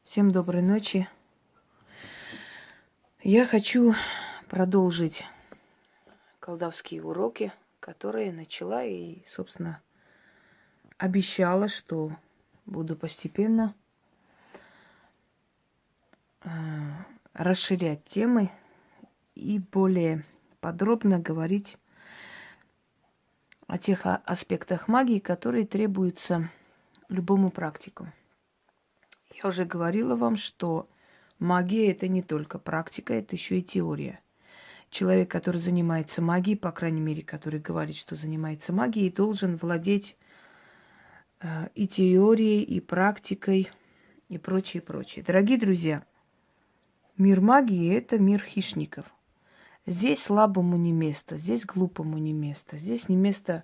Всем доброй ночи. Я хочу продолжить колдовские уроки, которые начала и, собственно, обещала, что буду постепенно расширять темы и более подробно говорить о тех аспектах магии, которые требуются любому практику. Я уже говорила вам, что магия – это не только практика, это еще и теория. Человек, который занимается магией, по крайней мере, который говорит, что занимается магией, должен владеть и теорией, и практикой, и прочее, прочее. Дорогие друзья, мир магии – это мир хищников. Здесь слабому не место, здесь глупому не место, здесь не место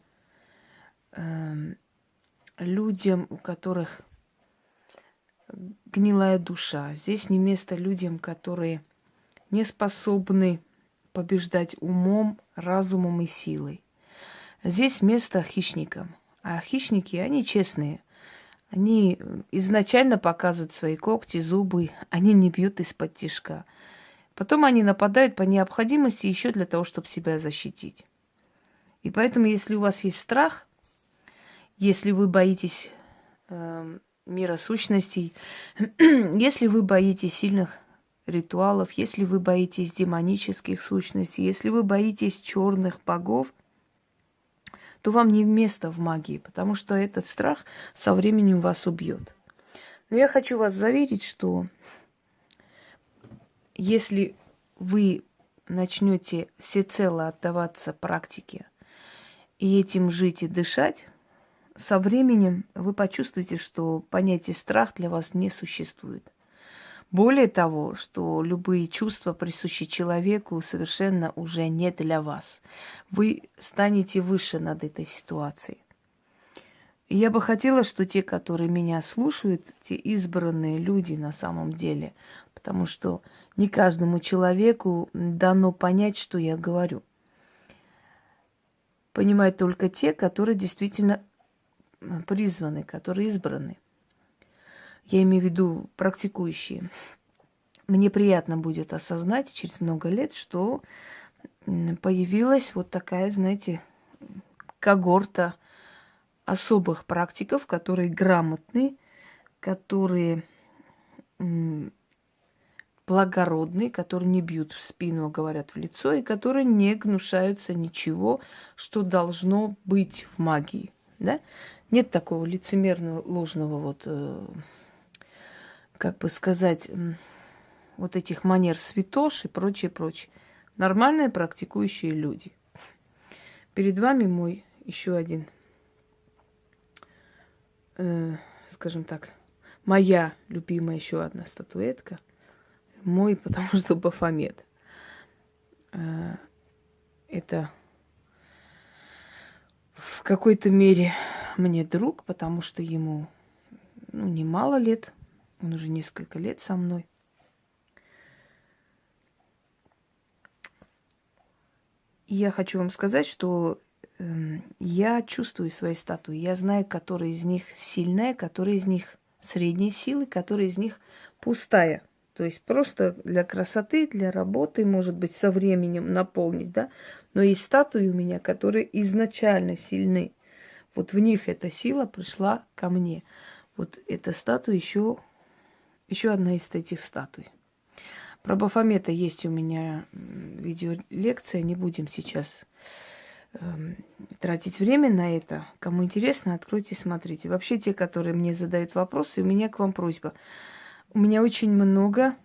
людям, у которых гнилая душа. Здесь не место людям, которые не способны побеждать умом, разумом и силой. Здесь место хищникам. А хищники, они честные. Они изначально показывают свои когти, зубы. Они не бьют из-под тишка. Потом они нападают по необходимости еще для того, чтобы себя защитить. И поэтому, если у вас есть страх, если вы боитесь мира сущностей, если вы боитесь сильных ритуалов, если вы боитесь демонических сущностей, если вы боитесь черных богов, то вам не место в магии, потому что этот страх со временем вас убьет. Но я хочу вас заверить, что если вы начнете всецело отдаваться практике и этим жить и дышать, со временем вы почувствуете, что понятие страх для вас не существует. Более того, что любые чувства, присущие человеку, совершенно уже не для вас. Вы станете выше над этой ситуацией. И я бы хотела, что те, которые меня слушают, те избранные люди на самом деле, потому что не каждому человеку дано понять, что я говорю. Понимают только те, которые действительно призваны, которые избраны. Я имею в виду практикующие. Мне приятно будет осознать через много лет, что появилась вот такая, знаете, когорта особых практиков, которые грамотны, которые благородные, которые не бьют в спину, а говорят в лицо, и которые не гнушаются ничего, что должно быть в магии. Да? Нет такого лицемерного, ложного, как бы сказать, вот этих манер святош и прочее, прочее. Нормальные практикующие люди. Перед вами мой еще один, скажем так, моя любимая еще одна статуэтка. Мой, потому что Бафомет. Это в какой-то мере мне друг, потому что ему немало лет. Он уже несколько лет со мной. И я хочу вам сказать, что я чувствую свои статуи. Я знаю, которая из них сильная, которая из них средней силы, которая из них пустая. То есть просто для красоты, для работы, может быть, со временем наполнить, да. Но есть статуи у меня, которые изначально сильны. Вот в них эта сила пришла ко мне. Вот эта статуя еще одна из этих статуй. Про Бафомета есть у меня видеолекция. Не будем сейчас тратить время на это. Кому интересно, откройте, смотрите. Вообще, те, которые мне задают вопросы, у меня к вам просьба. У меня очень много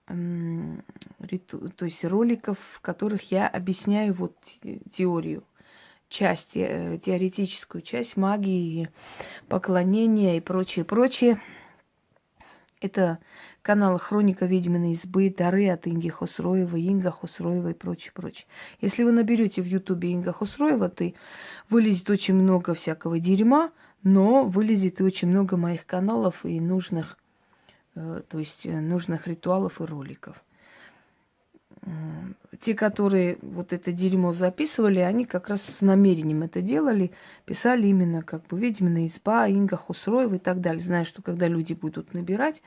то есть роликов, в которых я объясняю вот теорию, часть, теоретическую часть магии, поклонения и прочее, прочее. Это канал «Хроника ведьминой избы», «Дары от Инги Хосроевой», Инга Хосроева и прочее, прочее. Если вы наберете в Ютубе Инга Хосроева, то вылезет очень много всякого дерьма, но вылезет и очень много моих каналов и нужных ритуалов и роликов. Те, которые вот это дерьмо записывали, они как раз с намерением это делали, писали именно как бы «Ведьмина изба», Инга Хосроева и так далее. Зная, что когда люди будут набирать,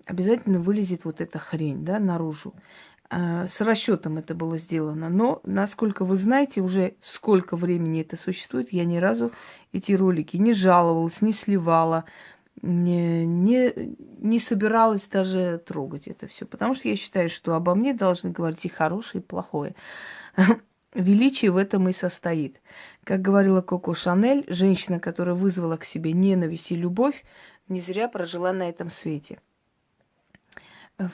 обязательно вылезет вот эта хрень, да, наружу. С расчетом это было сделано. Но, насколько вы знаете, уже сколько времени это существует, я ни разу эти ролики не жаловалась, не сливала, не собиралась даже трогать это все. Потому что я считаю, что обо мне должны говорить и хорошее, и плохое. Величие в этом и состоит. Как говорила Коко Шанель, женщина, которая вызвала к себе ненависть и любовь, не зря прожила на этом свете.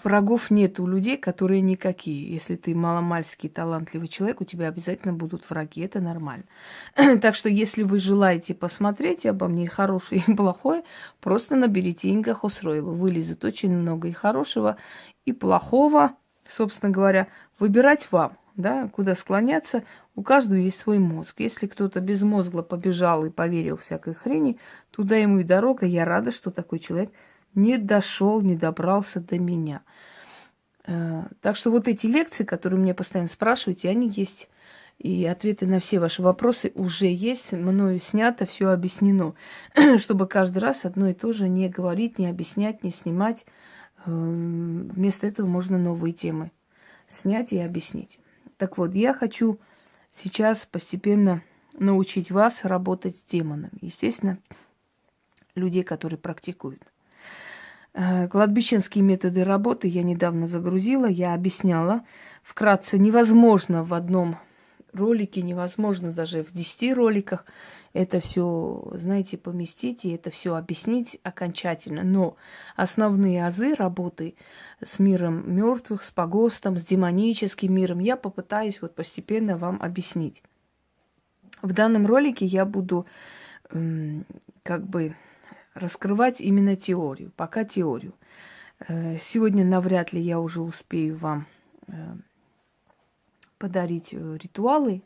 Врагов нет у людей, которые никакие. Если ты маломальский талантливый человек, у тебя обязательно будут враги. Это нормально. Так что, если вы желаете посмотреть обо мне хорошее и плохое, просто наберите Инга Хосроева. Вылезет очень много и хорошего, и плохого. Собственно говоря, выбирать вам, да, куда склоняться. У каждого есть свой мозг. Если кто-то безмозгло побежал и поверил всякой хрени, туда ему и дорога. Я рада, что такой человек не дошел, не добрался до меня. Так что вот эти лекции, которые меня постоянно спрашиваете, они есть. И ответы на все ваши вопросы уже есть. Мною снято, все объяснено. Чтобы каждый раз одно и то же не говорить, не объяснять, не снимать. Вместо этого можно новые темы снять и объяснить. Так вот, я хочу сейчас постепенно научить вас работать с демонами. Естественно, людей, которые практикуют. Кладбищенские методы работы я недавно загрузила, я объясняла. Вкратце, невозможно в одном ролике, невозможно даже в 10 роликах это все, знаете, поместить и это все объяснить окончательно. Но основные азы работы с миром мертвых, с погостом, с демоническим миром я попытаюсь вот постепенно вам объяснить. В данном ролике я буду раскрывать именно теорию, пока теорию. Сегодня навряд ли я уже успею вам подарить ритуалы,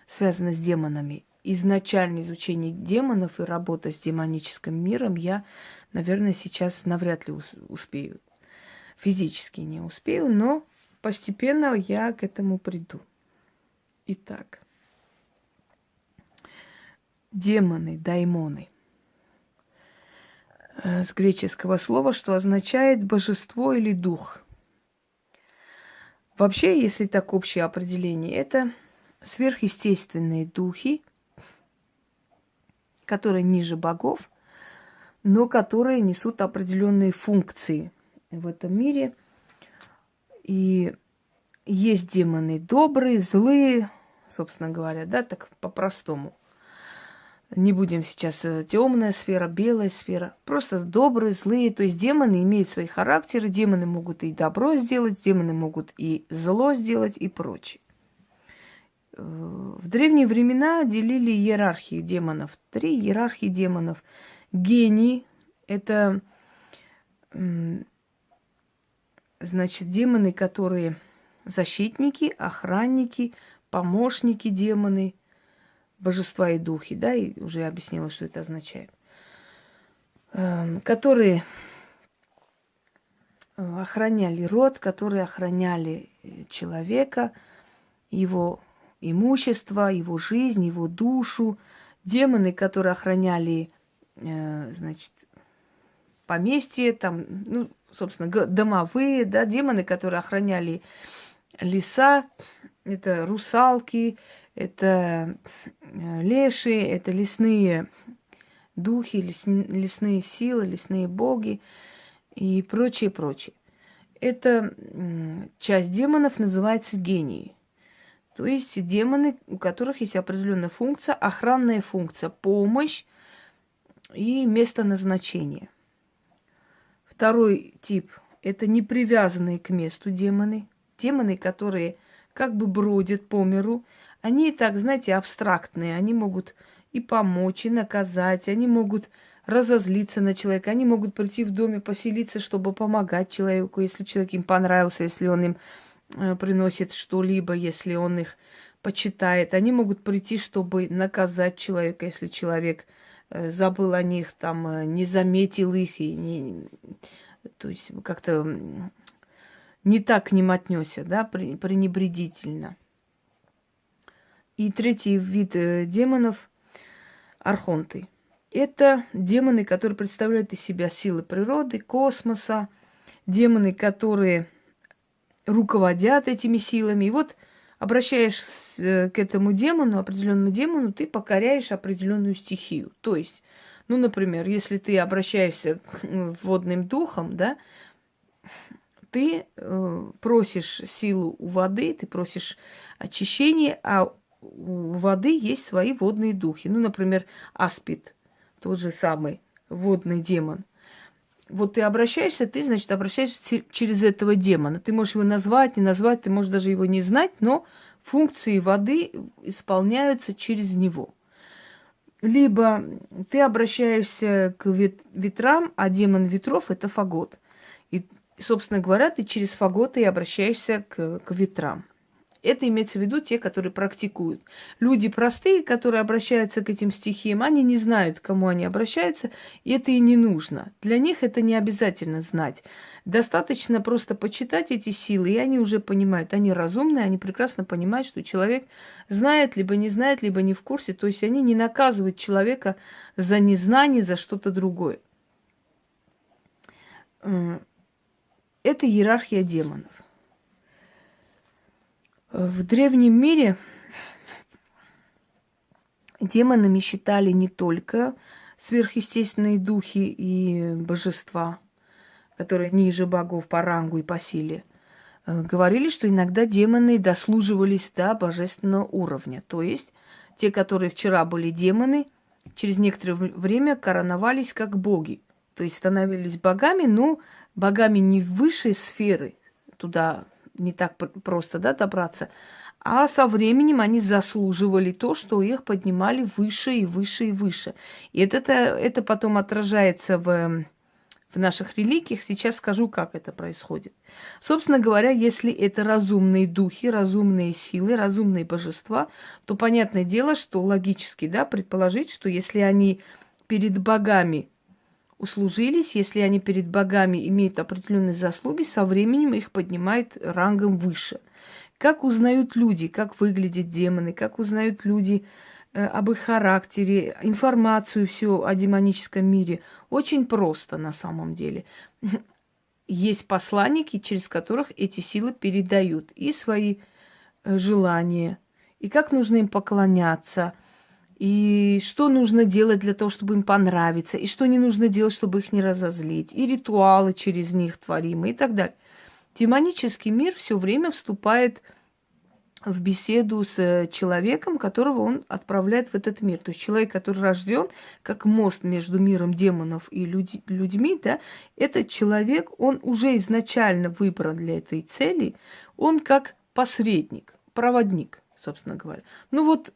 связанные с демонами. Изначально изучение демонов и работа с демоническим миром я, наверное, сейчас навряд ли успею. Физически не успею, но постепенно я к этому приду. Итак, демоны, даймоны. С греческого слова, что означает божество или дух. Вообще, если так общее определение, это сверхъестественные духи, которые ниже богов, но которые несут определенные функции в этом мире. И есть демоны добрые, злые, собственно говоря, да, так по-простому. Не будем сейчас темная сфера, белая сфера. Просто добрые, злые. То есть демоны имеют свои характеры. Демоны могут и добро сделать, демоны могут и зло сделать и прочее. В древние времена делили иерархии демонов. 3 иерархии демонов. Гении – это, значит, демоны, которые защитники, охранники, помощники демоны – божества и духи, да, и уже объяснила, что это означает, которые охраняли род, которые охраняли человека, его имущество, его жизнь, его душу, демоны, которые охраняли, значит, поместье, там, ну, собственно, домовые, да, демоны, которые охраняли леса, это русалки, это леши, это лесные духи, лесные силы, лесные боги и прочее, прочее. Эта часть демонов называется гении. То есть демоны, у которых есть определенная функция, охранная функция, помощь и место назначения. Второй тип – это непривязанные к месту демоны. Демоны, которые как бы бродят по миру. Они так, знаете, абстрактные. Они могут и помочь, и наказать. Они могут разозлиться на человека. Они могут прийти в доме, поселиться, чтобы помогать человеку, если человек им понравился, если он им приносит что-либо, если он их почитает. Они могут прийти, чтобы наказать человека, если человек забыл о них, там, не заметил их и то есть как-то не так к ним отнесся, да, пренебрежительно. И третий вид демонов – архонты. Это демоны, которые представляют из себя силы природы, космоса, демоны, которые руководят этими силами. И вот обращаешься к этому демону, определенному демону, ты покоряешь определенную стихию. То есть, ну, например, если ты обращаешься к водным духам, да, ты просишь силу у воды, ты просишь очищения, а у воды есть свои водные духи. Ну, например, аспид, тот же самый водный демон. Вот ты обращаешься, ты, значит, обращаешься через этого демона. Ты можешь его назвать, не назвать, ты можешь даже его не знать, но функции воды исполняются через него. Либо ты обращаешься к ветрам, а демон ветров – это фагот. И, собственно говоря, ты через фагота и обращаешься к ветрам. Это имеется в виду те, которые практикуют. Люди простые, которые обращаются к этим стихиям, они не знают, к кому они обращаются, и это и не нужно. Для них это не обязательно знать. Достаточно просто почитать эти силы, и они уже понимают. Они разумные, они прекрасно понимают, что человек знает, либо не в курсе. То есть они не наказывают человека за незнание, за что-то другое. Это иерархия демонов. В древнем мире демонами считали не только сверхъестественные духи и божества, которые ниже богов по рангу и по силе. Говорили, что иногда демоны дослуживались до божественного уровня. То есть те, которые вчера были демоны, через некоторое время короновались как боги. То есть становились богами, но богами не высшей сферы, туда не так просто, да, добраться. А со временем они заслуживали то, что их поднимали выше и выше и выше. И это потом отражается в наших религиях. Сейчас скажу, как это происходит. Собственно говоря, если это разумные духи, разумные силы, разумные божества, то понятное дело, что логически, да, предположить, что если они перед богами услужились, если они перед богами имеют определенные заслуги, со временем их поднимает рангом выше. Как узнают люди, как выглядят демоны, как узнают люди об их характере, информацию всю о демоническом мире? Очень просто на самом деле. Есть посланники, через которых эти силы передают и свои желания, и как нужно им поклоняться, и что нужно делать для того, чтобы им понравиться, и что не нужно делать, чтобы их не разозлить, и ритуалы через них творимые и так далее. Демонический мир все время вступает в беседу с человеком, которого он отправляет в этот мир. То есть человек, который рожден как мост между миром демонов и людьми, да, этот человек, он уже изначально выбран для этой цели, он как посредник, проводник, собственно говоря. Ну вот,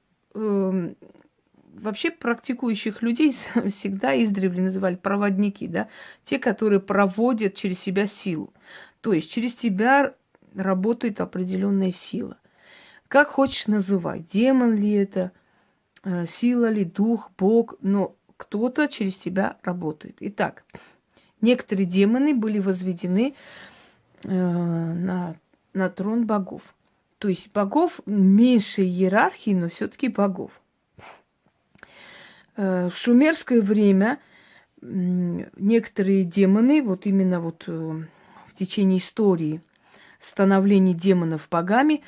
вообще практикующих людей всегда издревле называли проводники, да, те, которые проводят через себя силу. То есть через тебя работает определенная сила. Как хочешь называй, демон ли это, сила ли, дух, бог, но кто-то через тебя работает. Итак, некоторые демоны были возведены на трон богов. То есть богов меньшей иерархии, но все-таки богов. В шумерское время некоторые демоны, вот именно вот в течение истории становления демонов богами,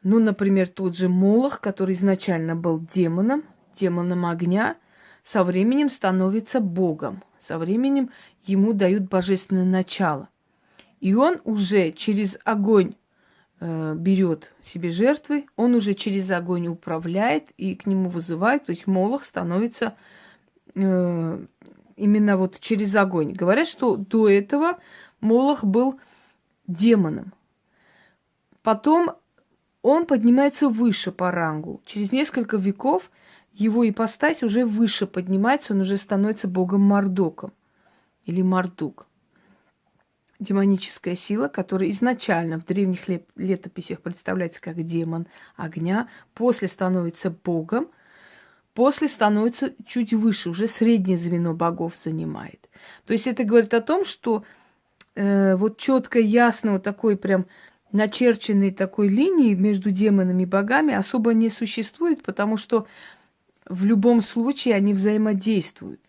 ну, например, тот же Молох, который изначально был демоном огня, со временем становится богом. Со временем ему дают божественное начало. И он уже через огонь берет себе жертвы, он уже через огонь управляет и к нему вызывает, то есть Молох становится именно вот через огонь. Говорят, что до этого Молох был демоном. Потом он поднимается выше по рангу. Через несколько веков его ипостась уже выше поднимается, он уже становится богом Мардуком или Мардук. Демоническая сила, которая изначально в древних летописях представляется как демон огня, после становится богом, после становится чуть выше, уже среднее звено богов занимает. То есть это говорит о том, что вот четко, ясно, вот такой прям начерченной такой линии между демонами и богами особо не существует, потому что в любом случае они взаимодействуют.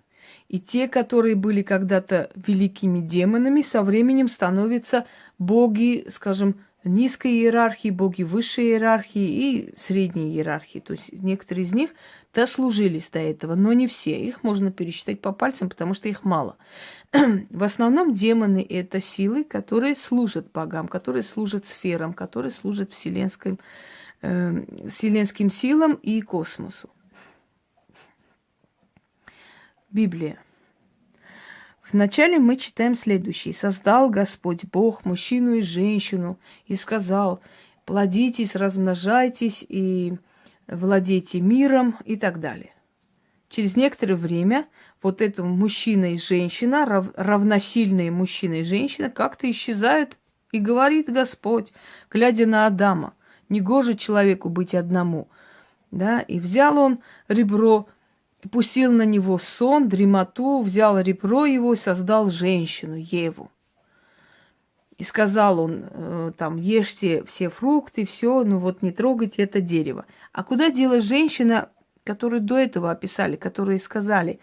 И те, которые были когда-то великими демонами, со временем становятся боги, скажем, низкой иерархии, боги высшей иерархии и средней иерархии. То есть некоторые из них дослужились до этого, но не все. Их можно пересчитать по пальцам, потому что их мало. В основном демоны – это силы, которые служат богам, которые служат сферам, которые служат вселенским силам и космосу. Библия. Вначале мы читаем следующее. «Создал Господь Бог мужчину и женщину, и сказал, плодитесь, размножайтесь и владейте миром», и так далее. Через некоторое время вот это мужчина и женщина, равносильные мужчина и женщина, как-то исчезают, и говорит Господь, глядя на Адама, негоже человеку быть одному. Да? И взял он ребро, пустил на него сон, дремоту, взял ребро его и создал женщину, Еву. И сказал он, там, ешьте все фрукты, все, но вот не трогайте это дерево. А куда делась женщина, которую до этого описали, которые сказали,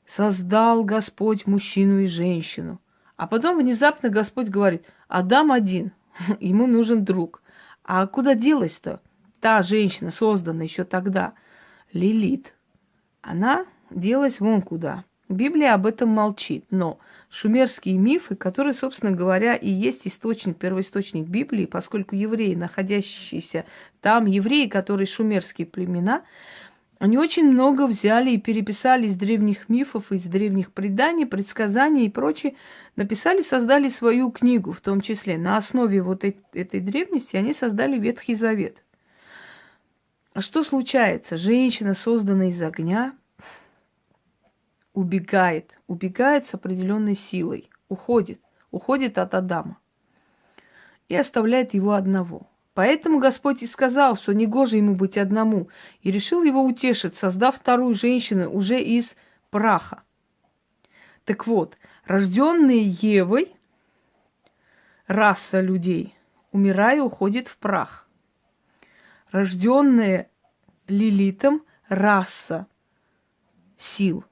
создал Господь мужчину и женщину. А потом внезапно Господь говорит, Адам один, ему нужен друг. А куда делась-то та женщина, созданная еще тогда, Лилит? Она делась вон куда. Библия об этом молчит, но шумерские мифы, которые, собственно говоря, и есть источник, первоисточник Библии, поскольку евреи, находящиеся там, евреи, которые шумерские племена, они очень много взяли и переписали из древних мифов, из древних преданий, предсказаний и прочее, написали, создали свою книгу, в том числе. На основе вот этой древности они создали Ветхий Завет. А что случается? Женщина, созданная из огня, убегает с определенной силой, уходит от Адама и оставляет его одного. Поэтому Господь и сказал, что негоже ему быть одному, и решил его утешить, создав вторую женщину уже из праха. Так вот, рожденные Евой, раса людей, умирая, уходит в прах. Рожденная Лилитом, раса сил,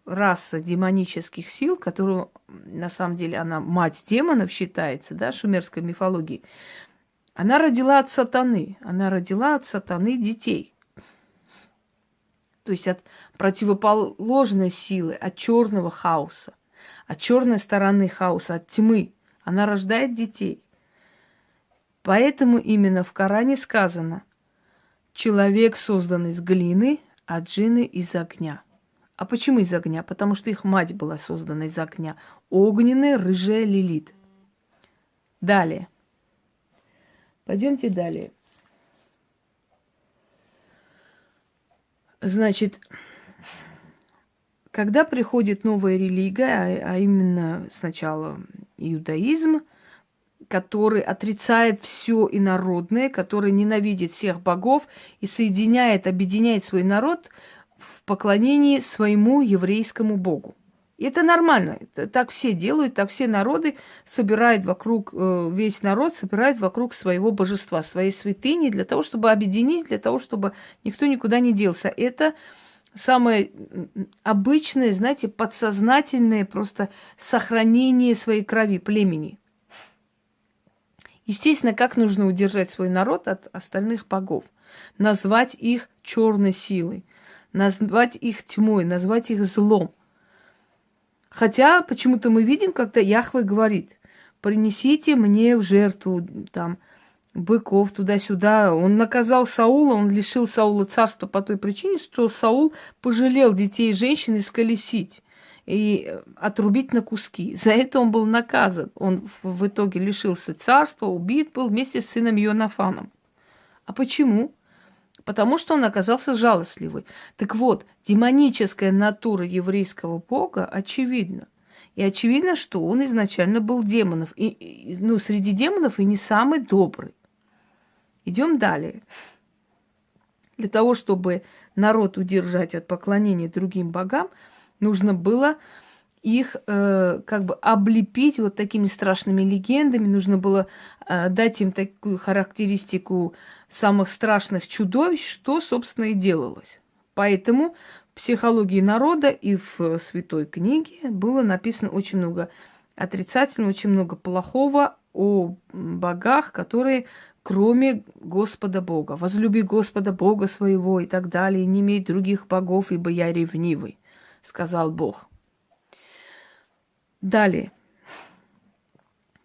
раса демонических сил, которую, на самом деле, она мать демонов считается, да, шумерской мифологии, она родила от сатаны детей. То есть от противоположной силы, от черного хаоса, от черной стороны хаоса, от тьмы. Она рождает детей. Поэтому именно в Коране сказано, человек создан из глины, а джинны из огня. А почему из огня? Потому что их мать была создана из огня. Огненная, рыжая Лилит. Далее. Пойдемте далее. Значит, когда приходит новая религия, а именно сначала иудаизм, который отрицает все инородное, который ненавидит всех богов и объединяет свой народ в поклонении своему еврейскому богу. И это нормально. Так все делают, так все народы собирают вокруг, весь народ собирает вокруг своего божества, своей святыни, для того, чтобы объединить, для того, чтобы никто никуда не делся. Это самое обычное, знаете, подсознательное просто сохранение своей крови, племени. Естественно, как нужно удержать свой народ от остальных богов? Назвать их черной силой, назвать их тьмой, назвать их злом. Хотя почему-то мы видим, когда Яхве говорит, принесите мне в жертву там, быков туда-сюда. Он наказал Саула, он лишил Саула царства по той причине, что Саул пожалел детей и женщин исколесить и отрубить на куски. За это он был наказан. Он в итоге лишился царства, убит был вместе с сыном Йонафаном. А почему? Потому что он оказался жалостливый. Так вот, демоническая натура еврейского бога очевидна. И очевидно, что он изначально был демонов. Среди демонов и не самый добрый. Идем далее. Для того, чтобы народ удержать от поклонения другим богам, нужно было их облепить вот такими страшными легендами, нужно было дать им такую характеристику самых страшных чудовищ, что, собственно, и делалось. Поэтому психологии народа и в Святой книге было написано очень много отрицательного, очень много плохого о богах, которые кроме Господа Бога. Возлюби Господа Бога своего и так далее, и не имей других богов, ибо я ревнивый, сказал Бог. Далее.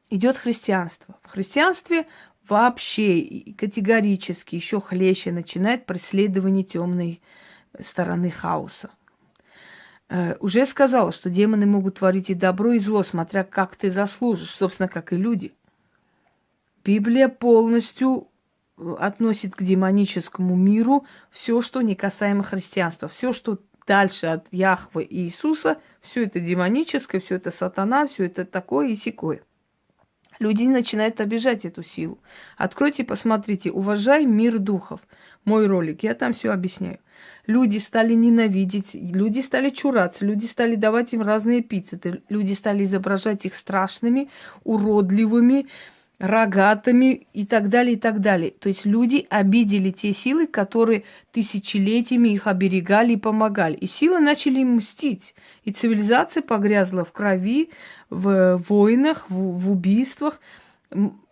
Идет христианство. В христианстве вообще категорически еще хлеще начинает преследование темной стороны хаоса. Уже сказала, что демоны могут творить и добро, и зло, смотря как ты заслужишь, собственно, как и люди. Библия полностью относит к демоническому миру все, что не касаемо христианства. Все, что дальше от Яхвы и Иисуса, все это демоническое, все это сатана, все это такое и сякое. Люди начинают обижать эту силу. Откройте, посмотрите, уважай мир духов. Мой ролик, я там все объясняю. Люди стали ненавидеть, люди стали чураться, люди стали давать им разные эпитеты, люди стали изображать их страшными, уродливыми, рогатыми и так далее, и так далее. То есть люди обидели те силы, которые тысячелетиями их оберегали и помогали. И силы начали им мстить. И цивилизация погрязла в крови, в войнах, в убийствах.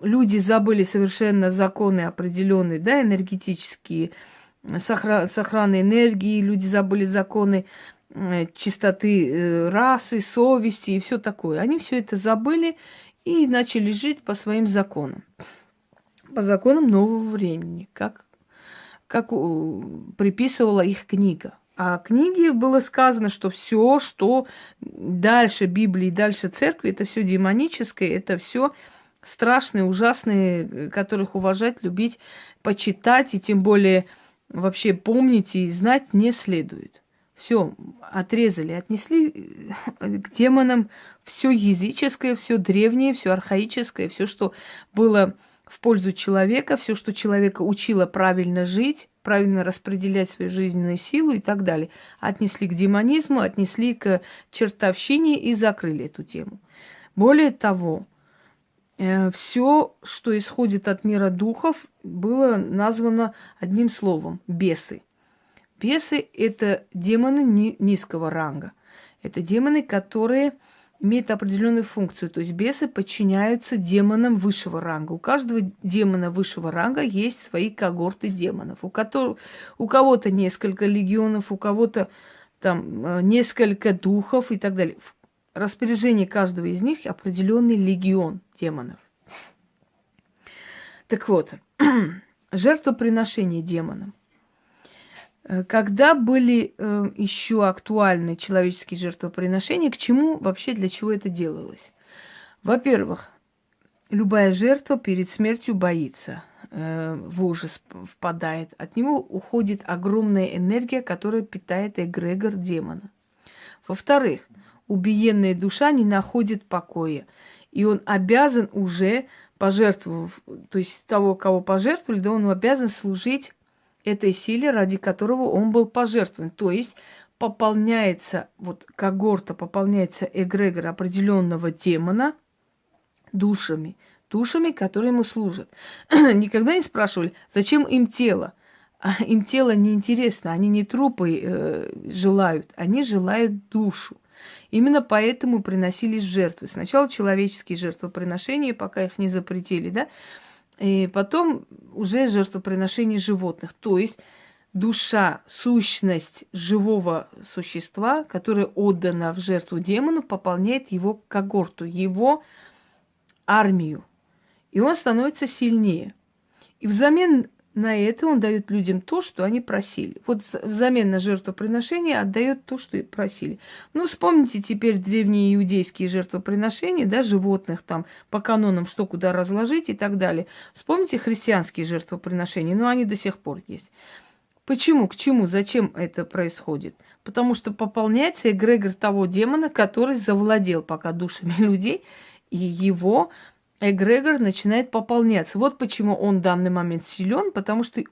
Люди забыли совершенно законы определенные, да, энергетические, сохраны энергии, люди забыли законы чистоты расы, совести и все такое. Они все это забыли и начали жить по своим законам. По законам нового времени, как приписывала их книга. А в книге было сказано, что все, что дальше Библии, дальше церкви, это все демоническое, это все страшные, ужасные, которых уважать, любить, почитать и тем более вообще помнить и знать не следует. Все отрезали, отнесли к демонам все языческое, все древнее, все архаическое, все, что было в пользу человека, все, что человека учило правильно жить, правильно распределять свою жизненную силу и так далее. Отнесли к демонизму, отнесли к чертовщине и закрыли эту тему. Более того, все, что исходит от мира духов, было названо одним словом – бесы. Бесы – это демоны низкого ранга. Это демоны, которые имеют определенную функцию. То есть бесы подчиняются демонам высшего ранга. У каждого демона высшего ранга есть свои когорты демонов. У кого-то несколько легионов, у кого-то там несколько духов и так далее. В распоряжении каждого из них определенный легион демонов. Так вот, жертвоприношение демонам. Когда были еще актуальны человеческие жертвоприношения, к чему вообще, для чего это делалось? Во-первых, любая жертва перед смертью боится, в ужас впадает. От него уходит огромная энергия, которая питает эгрегор демона. Во-вторых, убиенная душа не находит покоя, и он обязан уже, пожертвовав, то есть того, кого пожертвовали, да, он обязан служить этой силе, ради которого он был пожертвован. То есть пополняется, вот когорта, пополняется эгрегор определенного демона душами, которые ему служат. Никогда не спрашивали, зачем им тело. Им тело неинтересно, они не трупы желают, они желают душу. Именно поэтому приносились жертвы. Сначала человеческие жертвоприношения, пока их не запретили, да, и потом уже жертвоприношение животных. То есть душа, сущность живого существа, которая отдана в жертву демону, пополняет его когорту, его армию. И он становится сильнее. И взамен на это он дает людям то, что они просили. Вот взамен на жертвоприношение отдает то, что и просили. Ну, вспомните теперь древние иудейские жертвоприношения, да, животных там по канонам, что куда разложить и так далее. Вспомните христианские жертвоприношения, но они до сих пор есть. Почему, к чему, зачем это происходит? Потому что пополняется эгрегор того демона, который завладел пока душами людей, и его эгрегор начинает пополняться. Вот почему он в данный момент силен, потому что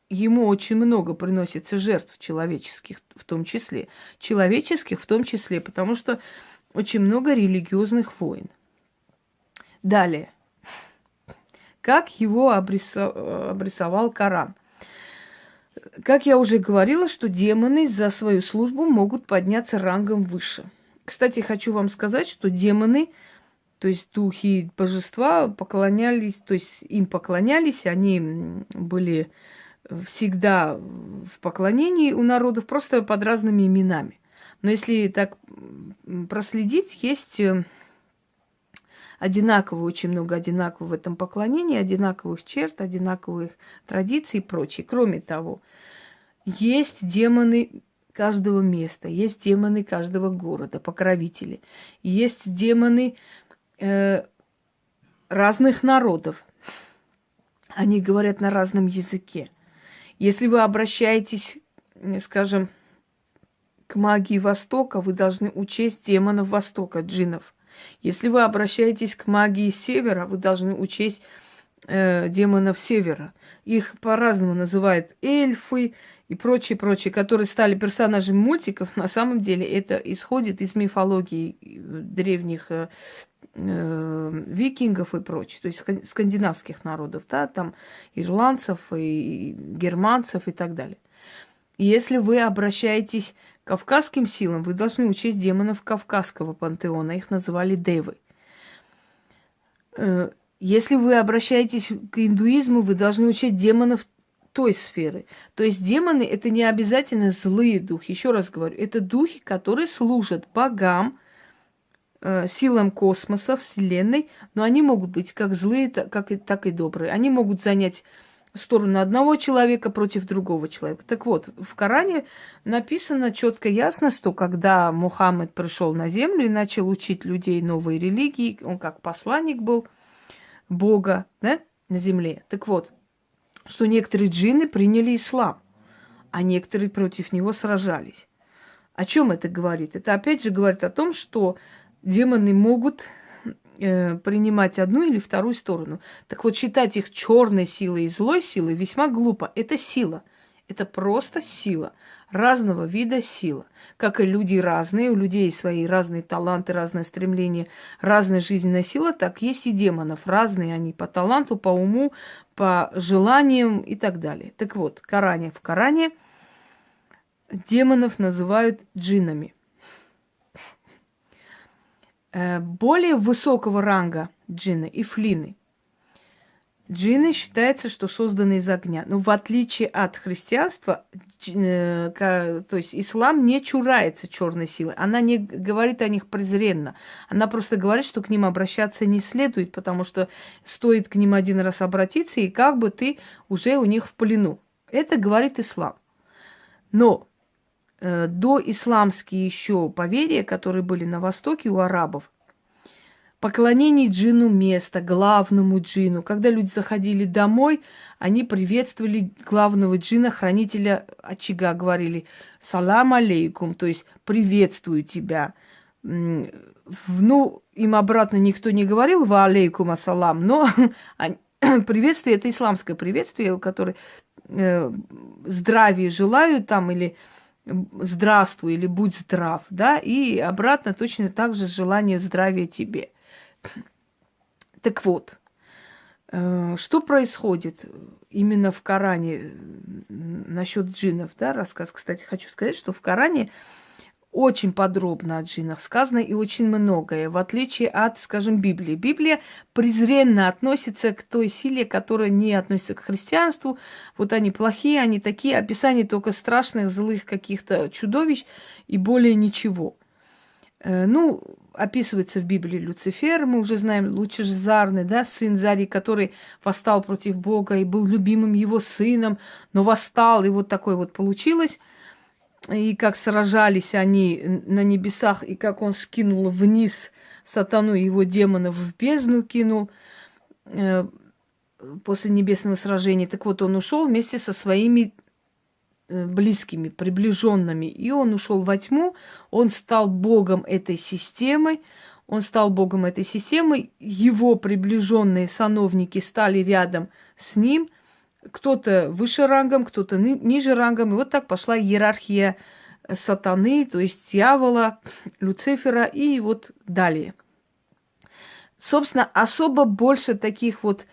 ему очень много приносится жертв человеческих в том числе. Человеческих в том числе, потому что очень много религиозных войн. Далее. Как его обрисовал Коран? Как я уже говорила, что демоны за свою службу могут подняться рангом выше. Кстати, хочу вам сказать, что демоны, то есть духи божества, поклонялись, то есть им поклонялись, они были всегда в поклонении у народов, просто под разными именами. Но если так проследить, есть одинаково, очень много одинакового в этом поклонении, одинаковых черт, одинаковых традиций и прочее. Кроме того, есть демоны каждого места, есть демоны каждого города, покровители. Есть демоны разных народов. Они говорят на разном языке. Если вы обращаетесь, скажем, к магии Востока, вы должны учесть демонов Востока, джиннов. Если вы обращаетесь к магии Севера, вы должны учесть демонов Севера. Их по-разному называют эльфы и прочие, которые стали персонажами мультиков. На самом деле это исходит из мифологии древних викингов и прочее, то есть скандинавских народов, да, там ирландцев и германцев и так далее. И если вы обращаетесь к кавказским силам, вы должны учесть демонов кавказского пантеона, их называли девы. Если вы обращаетесь к индуизму, вы должны учить демонов той сферы. То есть демоны – это не обязательно злые духи. Еще раз говорю, это духи, которые служат богам, силам космоса, Вселенной, но они могут быть как злые, так и добрые. Они могут занять сторону одного человека против другого человека. Так вот, в Коране написано четко ясно, что когда Мухаммед пришел на землю и начал учить людей новой религии, он как посланник был Бога, да, на земле. Так вот, что некоторые джинны приняли ислам, а некоторые против него сражались. О чем это говорит? Это опять же говорит о том, что демоны могут принимать одну или вторую сторону. Так вот, считать их черной силой и злой силой весьма глупо. Это сила. Это просто сила. Разного вида сила. Как и люди разные, у людей свои разные таланты, разное стремление, разная жизненная сила, так есть и демонов. Разные они по таланту, по уму, по желаниям и так далее. Так вот, в Коране демонов называют джиннами. Более высокого ранга джинны, ифлины. Джинны считается, что созданы из огня. Но в отличие от христианства, то есть ислам не чурается черной силы. Она не говорит о них презренно. Она просто говорит, что к ним обращаться не следует, потому что стоит к ним один раз обратиться, и как бы ты уже у них в плену. Это говорит ислам. Но доисламские еще поверья, которые были на Востоке у арабов, поклонение джинну места, главному джинну. Когда люди заходили домой, они приветствовали главного джинна, хранителя очага, говорили «салам алейкум», то есть «приветствую тебя». Ну, им обратно никто не говорил «ва алейкум ассалам», но приветствие – это исламское приветствие, у которого здравия желаю там или здравствуй или будь здрав, да, и обратно точно так же желание здравия тебе. Так вот, что происходит именно в Коране насчет джиннов, да, рассказ. Кстати, хочу сказать, что в Коране очень подробно о джиннах сказано и очень многое, в отличие от, скажем, Библии. Библия презренно относится к той силе, которая не относится к христианству. Вот они плохие, они такие. Описание только страшных, злых каких-то чудовищ и более ничего. Ну, описывается в Библии Люцифер, мы уже знаем, лучезарный, да, сын Зари, который восстал против Бога и был любимым его сыном, но восстал, и вот такое вот получилось. И как сражались они на небесах, и как он скинул вниз сатану и его демонов в бездну кинул после небесного сражения. Так вот, он ушел вместе со своими близкими, приближенными. И он ушел во тьму, он стал богом этой системы. Его приближенные сановники стали рядом с ним. Кто-то выше рангом, кто-то ниже рангом. И вот так пошла иерархия сатаны, то есть дьявола, Люцифера и вот далее. Собственно, особо больше таких вот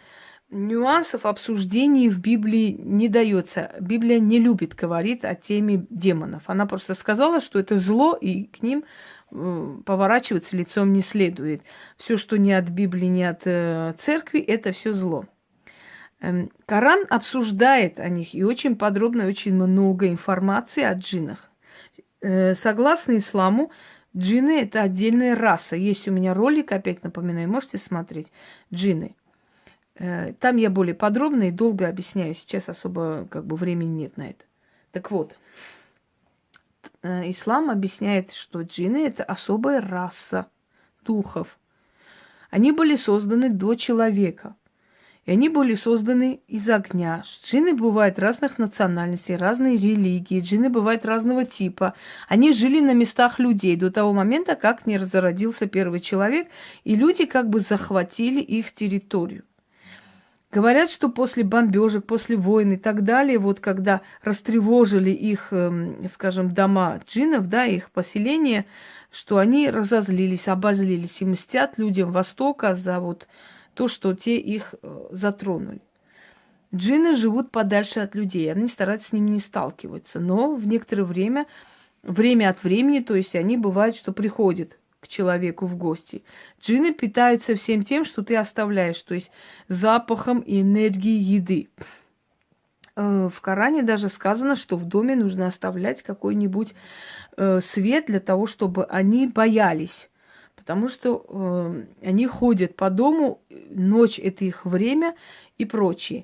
нюансов обсуждений в Библии не дается. Библия не любит говорить о теме демонов. Она просто сказала, что это зло, и к ним поворачиваться лицом не следует. Все, что не от Библии, не от церкви, это все зло. Коран обсуждает о них и очень подробно, очень много информации о джиннах. Согласно исламу, джинны – это отдельная раса. Есть у меня ролик, опять напоминаю, можете смотреть. Джинны. Там я более подробно и долго объясняю. Сейчас особо времени нет на это. Так вот, ислам объясняет, что джинны – это особая раса духов. Они были созданы до человека. И они были созданы из огня. Джинны бывают разных национальностей, разные религии. Джинны бывают разного типа. Они жили на местах людей до того момента, как не разродился первый человек, и люди захватили их территорию. Говорят, что после бомбежек, после войн и так далее, когда растревожили их, дома джиннов, их поселения, что они разозлились, обозлились и мстят людям Востока за то, что те их затронули. Джинны живут подальше от людей, они стараются с ними не сталкиваться, но в некоторое время от времени, то есть они бывают, что приходят к человеку в гости. Джинны питаются всем тем, что ты оставляешь, то есть запахом и энергией еды. В Коране даже сказано, что в доме нужно оставлять какой-нибудь свет для того, чтобы они боялись. Потому что они ходят по дому, ночь – это их время и прочее.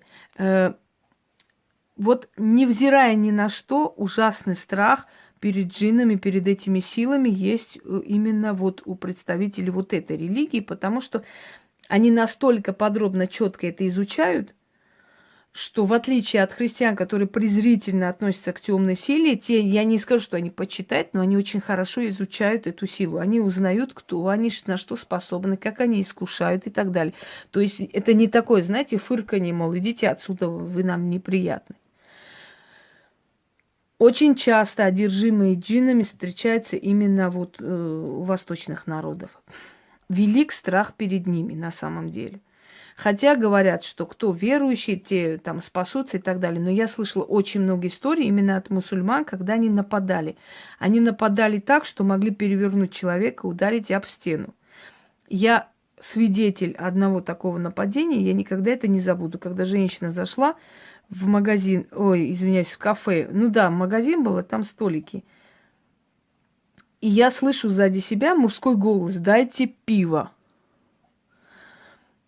Невзирая ни на что, ужасный страх перед джиннами, перед этими силами есть именно у представителей этой религии, потому что они настолько подробно, четко это изучают, что в отличие от христиан, которые презрительно относятся к темной силе, я не скажу, что они почитают, но они очень хорошо изучают эту силу. Они узнают, кто они, на что способны, как они искушают и так далее. То есть это не такое, фырканье, мол, идите отсюда, вы нам неприятны. Очень часто одержимые джиннами встречаются именно у восточных народов. Велик страх перед ними на самом деле. Хотя говорят, что кто верующий, те спасутся и так далее. Но я слышала очень много историй именно от мусульман, когда они нападали. Они нападали так, что могли перевернуть человека, ударить об стену. Я свидетель одного такого нападения, я никогда это не забуду. Когда женщина зашла в магазин, в кафе, магазин был, а там столики. И я слышу сзади себя мужской голос: «Дайте пиво».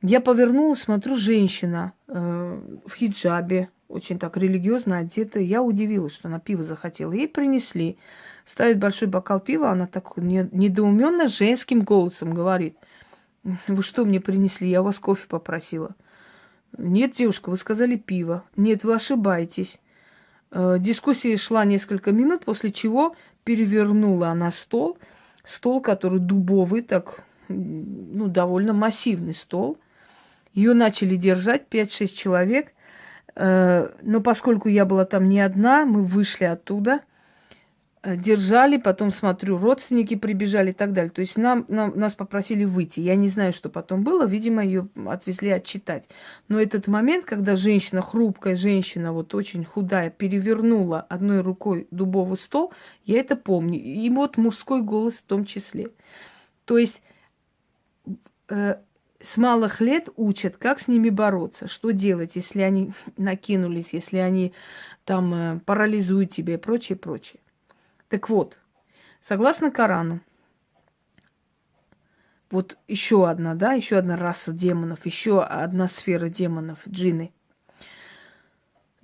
Я повернулась, смотрю, женщина в хиджабе, очень так религиозно одета. Я удивилась, что она пиво захотела. Ей принесли. Ставит большой бокал пива, она так недоуменно женским голосом говорит: «Вы что мне принесли? Я у вас кофе попросила». «Нет, девушка, вы сказали пиво». «Нет, вы ошибаетесь». Дискуссия шла несколько минут, после чего перевернула она стол, который дубовый, довольно массивный стол. Ее начали держать 5-6 человек, но поскольку я была там не одна, мы вышли оттуда, держали, потом, смотрю, родственники прибежали и так далее. То есть нас попросили выйти. Я не знаю, что потом было, видимо, ее отвезли отчитать. Но этот момент, когда женщина, хрупкая женщина, очень худая, перевернула одной рукой дубовый стол, я это помню. И мужской голос в том числе. То есть с малых лет учат, как с ними бороться, что делать, если они накинулись, если они парализуют тебя и прочее, прочее. Так вот, согласно Корану, еще одна раса демонов, еще одна сфера демонов, джинны.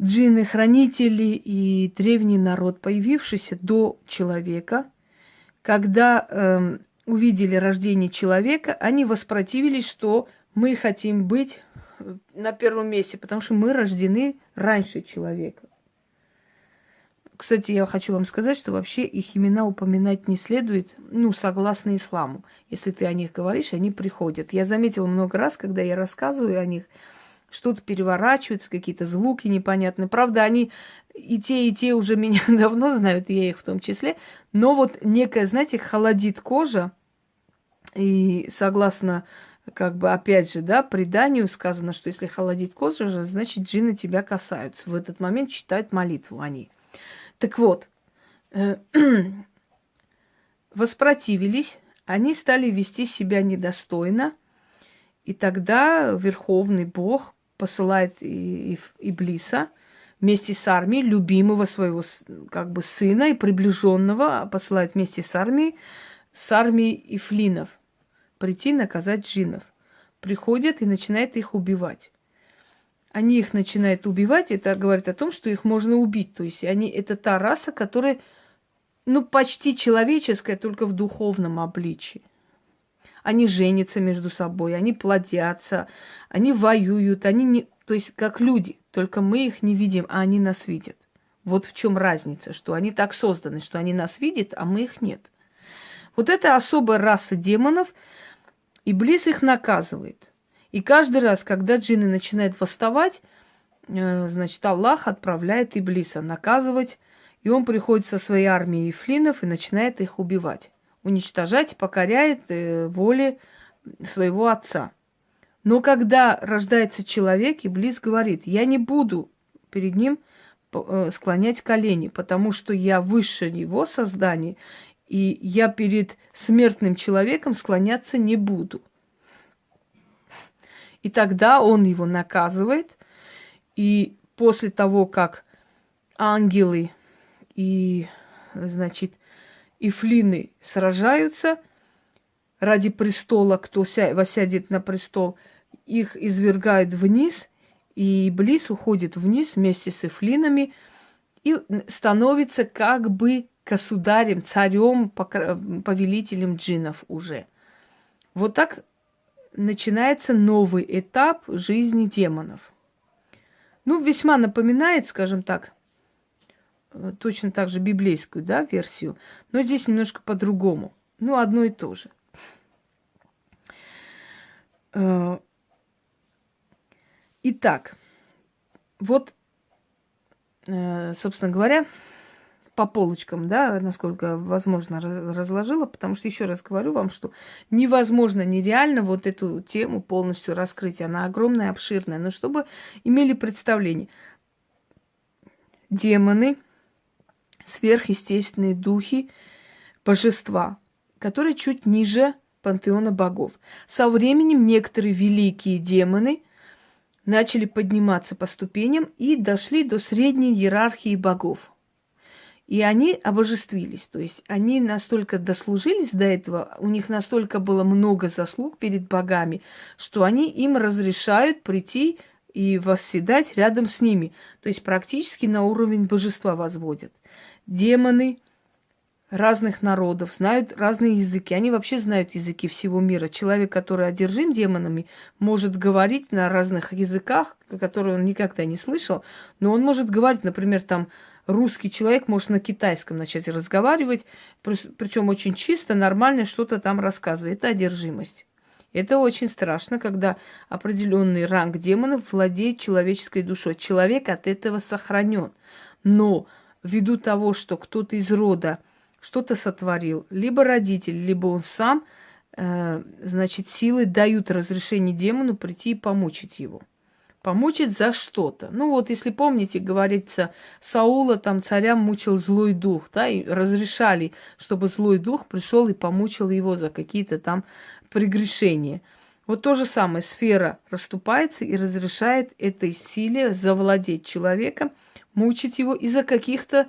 Джинны – хранители и древний народ, появившийся до человека. Когда увидели рождение человека, они воспротивились, что мы хотим быть на первом месте, потому что мы рождены раньше человека. Кстати, я хочу вам сказать, что вообще их имена упоминать не следует, согласно исламу. Если ты о них говоришь, они приходят. Я заметила много раз, когда я рассказываю о них, что-то переворачивается, какие-то звуки непонятные. Правда, они и те уже меня давно знают, и я их в том числе. Но некое, холодит кожа. И согласно как бы, опять же, да, преданию сказано, что если холодит кожу, значит, джинны тебя касаются. В этот момент читают молитву они. Так вот, воспротивились, они стали вести себя недостойно, и тогда Верховный Бог посылает Иблиса вместе с армией, любимого своего как бы сына и приближенного, посылает вместе с армией ифлинов прийти наказать джиннов. Приходят и начинают их убивать. Они их начинают убивать, это говорит о том, что их можно убить. То есть это та раса, которая, почти человеческая, только в духовном обличии. Они женятся между собой, они плодятся, они воюют, то есть как люди, только мы их не видим, а они нас видят. Вот в чем разница, что они так созданы, что они нас видят, а мы их нет. Вот это особая раса демонов, Иблис их наказывает. И каждый раз, когда джинны начинают восставать, значит, Аллах отправляет Иблиса наказывать, и он приходит со своей армией ифлинов и начинает их убивать, уничтожать, покоряет воле своего отца. Но когда рождается человек, Иблис говорит: я не буду перед ним склонять колени, потому что я выше его создания, и я перед смертным человеком склоняться не буду. И тогда он его наказывает. И после того, как ангелы и, значит, ифлины сражаются ради престола, кто воссядет на престол, их извергают вниз, и Иблис уходит вниз вместе с ифлинами и становится как бы государем, царем, повелителем джиннов уже. Вот так начинается новый этап жизни демонов. Весьма напоминает, скажем так, точно так же библейскую, да, версию, но здесь немножко по-другому. Одно и то же. Итак, вот, собственно говоря, по полочкам, да, насколько возможно, разложила, потому что, еще раз говорю вам, что невозможно, нереально вот эту тему полностью раскрыть. Она огромная, обширная. Но чтобы имели представление. Демоны, сверхъестественные духи, божества, которые чуть ниже пантеона богов. Со временем некоторые великие демоны начали подниматься по ступеням и дошли до средней иерархии богов. И они обожествились, то есть они настолько дослужились до этого, у них настолько было много заслуг перед богами, что они им разрешают прийти и восседать рядом с ними. То есть практически на уровень божества возводят. Демоны разных народов знают разные языки. Они вообще знают языки всего мира. Человек, который одержим демонами, может говорить на разных языках, которые он никогда не слышал, но он может говорить, например, там, русский человек может на китайском начать разговаривать, причем очень чисто, нормально что-то там рассказывает. Это одержимость. Это очень страшно, когда определенный ранг демонов владеет человеческой душой. Человек от этого сохранен. Но ввиду того, что кто-то из рода что-то сотворил, либо родитель, либо он сам, значит, силы дают разрешение демону прийти и помучить его. Помучить за что-то. Если помните, говорится, Саула, там, царя мучил злой дух, да, и разрешали, чтобы злой дух пришел и помучил его за какие-то там прегрешения. Вот то же самое, сфера расступается и разрешает этой силе завладеть человеком, мучить его из-за каких-то,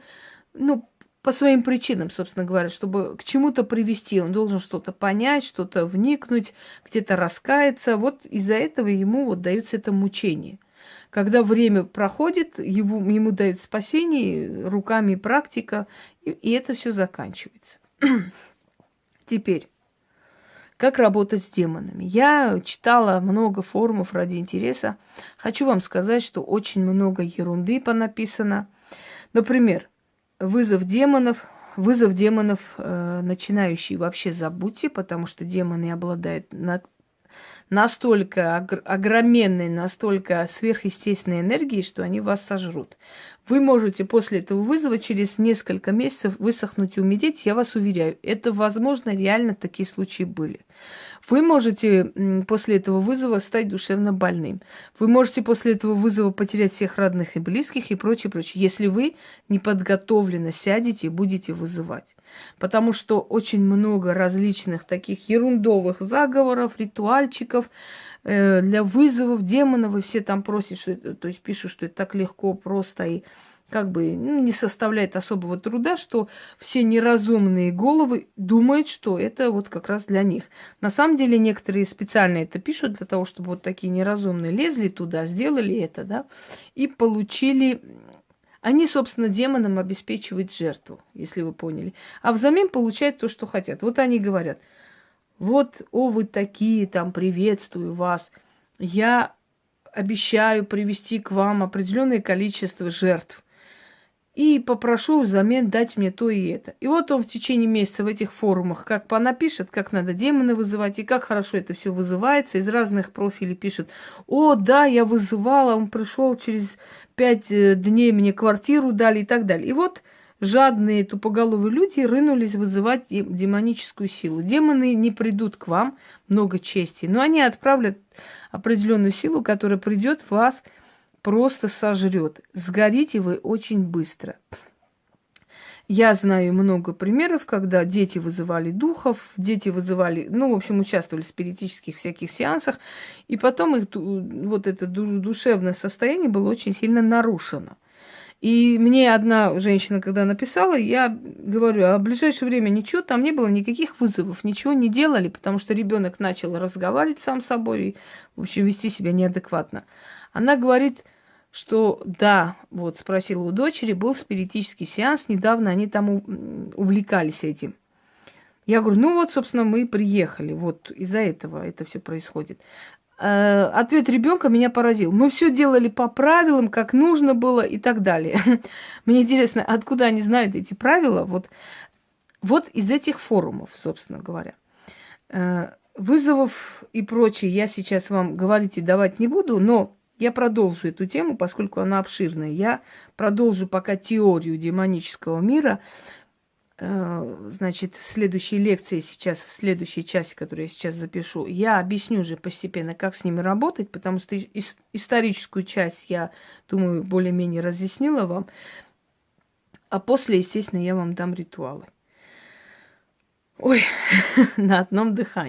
по своим причинам, собственно говоря, чтобы к чему-то привести. Он должен что-то понять, что-то вникнуть, где-то раскаяться. Вот из-за этого ему дается это мучение. Когда время проходит, ему дают спасение руками практика, и это все заканчивается. Теперь, как работать с демонами? Я читала много форумов ради интереса. Хочу вам сказать, что очень много ерунды понаписано. Например, вызов демонов, начинающий вообще забудьте, потому что демоны обладают настолько огроменной, настолько сверхъестественной энергией, что они вас сожрут. Вы можете после этого вызова через несколько месяцев высохнуть и умереть, я вас уверяю. Это возможно, реально такие случаи были. Вы можете после этого вызова стать душевно больным. Вы можете после этого вызова потерять всех родных и близких и прочее, прочее, если вы неподготовленно сядете и будете вызывать. Потому что очень много различных таких ерундовых заговоров, ритуальчиков для вызовов демонов, и все там просят, что это, то есть пишут, что это так легко, просто и как бы не составляет особого труда, что все неразумные головы думают, что это вот как раз для них. На самом деле некоторые специально это пишут для того, чтобы вот такие неразумные лезли туда, сделали это, да, и получили... Они, собственно, демонам обеспечивают жертву, если вы поняли. А взамен получают то, что хотят. Вот они говорят, вот, о, вы такие, там, приветствую вас. Я обещаю привести к вам определенное количество жертв. И попрошу взамен дать мне то и это. И вот он в течение месяца в этих форумах как понапишет, как надо демона вызывать, и как хорошо это все вызывается. Из разных профилей пишет: о, да, я вызывала, он пришел через 5 дней, мне квартиру дали и так далее. И вот жадные тупоголовые люди рынулись вызывать демоническую силу. Демоны не придут к вам, много чести, но они отправят определенную силу, которая придет в вас, просто сожрет. Сгорите вы очень быстро. Я знаю много примеров, когда дети вызывали духов, дети вызывали, ну, в общем, участвовали в спиритических всяких сеансах, и потом их вот это душевное состояние было очень сильно нарушено. И мне одна женщина, когда написала, я говорю, а в ближайшее время ничего, там не было никаких вызовов, ничего не делали, потому что ребенок начал разговаривать сам с собой и, в общем, вести себя неадекватно. Она говорит, что да, вот спросила у дочери, был спиритический сеанс, недавно они там увлекались этим. Я говорю, ну вот, собственно, мы приехали, вот из-за этого это все происходит. Ответ ребенка меня поразил. Мы все делали по правилам, как нужно было и так далее. Мне интересно, откуда они знают эти правила? Вот из этих форумов, собственно говоря. Вызовов и прочее я сейчас вам говорить и давать не буду, но я продолжу эту тему, поскольку она обширная. Я продолжу пока теорию демонического мира. Значит, в следующей лекции сейчас, в следующей части, которую я сейчас запишу, я объясню уже постепенно, как с ними работать, потому что историческую часть, я думаю, более-менее разъяснила вам. А после, естественно, я вам дам ритуалы. Ой, на одном дыхании.